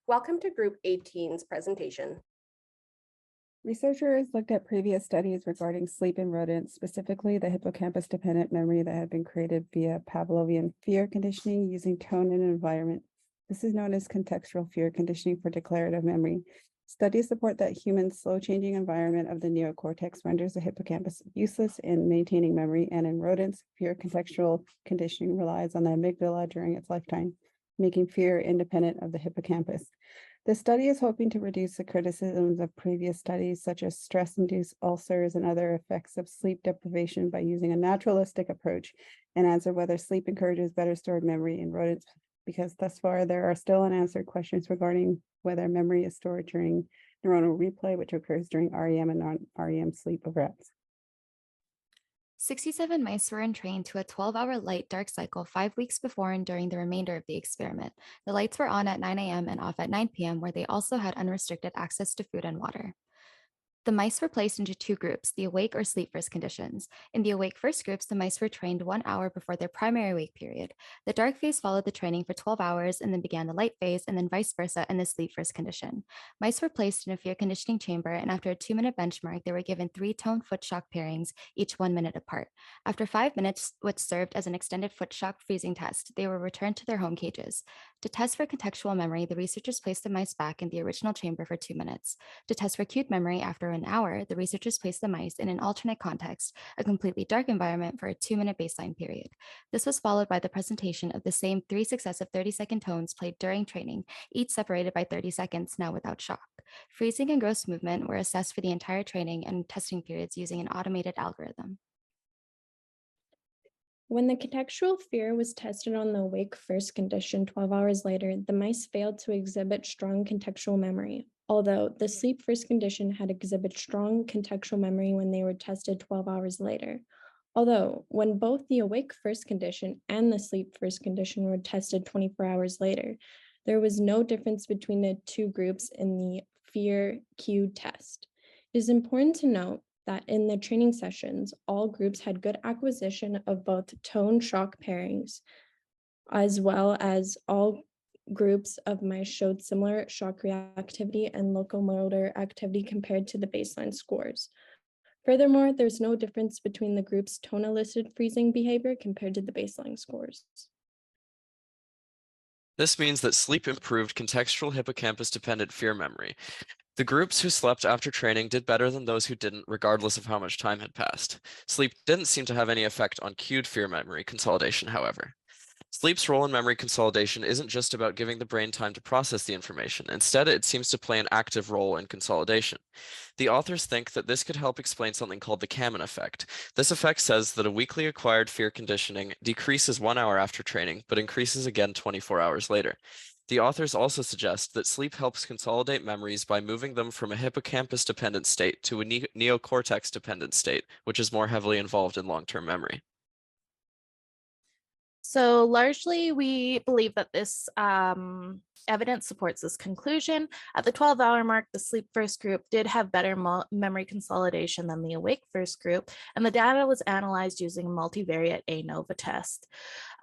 Welcome to Group 18's presentation. Researchers looked at previous studies regarding sleep in rodents, specifically the hippocampus-dependent memory that had been created via Pavlovian fear conditioning using tone and environment. This is known as contextual fear conditioning for declarative memory. Studies support that humans' slow-changing environment of the neocortex renders the hippocampus useless in maintaining memory, and in rodents, fear contextual conditioning relies on the amygdala during its lifetime, making fear independent of the hippocampus. The study is hoping to reduce the criticisms of previous studies, such as stress-induced ulcers and other effects of sleep deprivation, by using a naturalistic approach and answer whether sleep encourages better stored memory in rodents, because thus far there are still unanswered questions regarding whether memory is stored during neuronal replay, which occurs during REM and non-REM sleep of rats. 67 mice were entrained to a 12-hour light-dark cycle 5 weeks before and during the remainder of the experiment. The lights were on at 9 a.m. and off at 9 p.m., where they also had unrestricted access to food and water. The mice were placed into two groups, the awake or sleep first conditions. In the awake first groups, the mice were trained 1 hour before their primary wake period. The dark phase followed the training for 12 hours and then began the light phase, and then vice versa in the sleep first condition. Mice were placed in a fear conditioning chamber, and after a 2-minute benchmark, they were given 3 tone foot shock pairings, each 1 minute apart. After 5 minutes, which served as an extended foot shock freezing test, they were returned to their home cages. To test for contextual memory, the researchers placed the mice back in the original chamber for 2 minutes. To test for acute memory after an hour, the researchers placed the mice in an alternate context, a completely dark environment, for a 2-minute baseline period. This was followed by the presentation of the same 3 successive 30-second tones played during training, each separated by 30 seconds, now without shock. Freezing and gross movement were assessed for the entire training and testing periods using an automated algorithm. When the contextual fear was tested on the awake first condition 12 hours later, the mice failed to exhibit strong contextual memory, although the sleep first condition had exhibited strong contextual memory when they were tested 12 hours later. Although, when both the awake first condition and the sleep first condition were tested 24 hours later, there was no difference between the two groups in the fear cue test. It is important to note that in the training sessions, all groups had good acquisition of both tone shock pairings, as well as all groups of mice showed similar shock reactivity and locomotor activity compared to the baseline scores. Furthermore, there's no difference between the group's tone-elicited freezing behavior compared to the baseline scores. This means that sleep improved contextual hippocampus-dependent fear memory. The groups who slept after training did better than those who didn't, regardless of how much time had passed. Sleep didn't seem to have any effect on cued fear memory consolidation, however. Sleep's role in memory consolidation isn't just about giving the brain time to process the information. Instead, it seems to play an active role in consolidation. The authors think that this could help explain something called the Kamen effect. This effect says that a weakly acquired fear conditioning decreases 1 hour after training, but increases again 24 hours later. The authors also suggest that sleep helps consolidate memories by moving them from a hippocampus-dependent state to a neocortex-dependent state, which is more heavily involved in long-term memory. So largely, we believe that this evidence supports this conclusion. At the 12-hour mark, the sleep first group did have better memory consolidation than the awake first group, and the data was analyzed using a multivariate ANOVA test.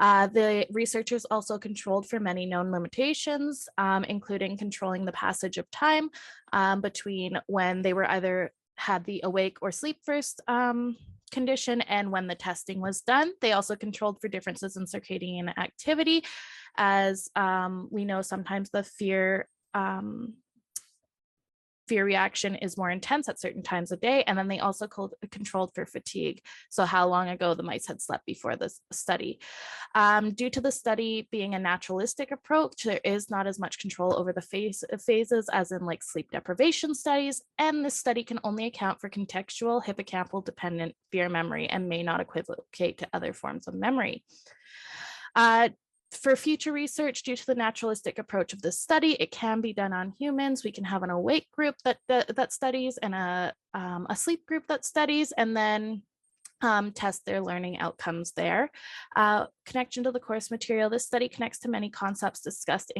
The researchers also controlled for many known limitations, including controlling the passage of time between when they were either had the awake or sleep first condition and when the testing was done. They also controlled for differences in circadian activity, as we know sometimes the fear reaction is more intense at certain times of day. And then they also controlled for fatigue, so how long ago the mice had slept before this study. Due to the study being a naturalistic approach, there is not as much control over the phases as in like sleep deprivation studies, and this study can only account for contextual hippocampal dependent fear memory and may not equivocate to other forms of memory. For future research, due to the naturalistic approach of this study, it can be done on humans. We can have an awake group that studies and a sleep group that studies, and then test their learning outcomes there. Connection to the course material. This study connects to many concepts discussed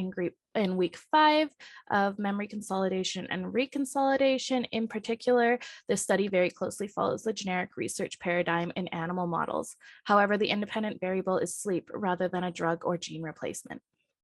in week 5 of memory consolidation and reconsolidation. In particular, this study very closely follows the generic research paradigm in animal models. However, the independent variable is sleep rather than a drug or gene replacement.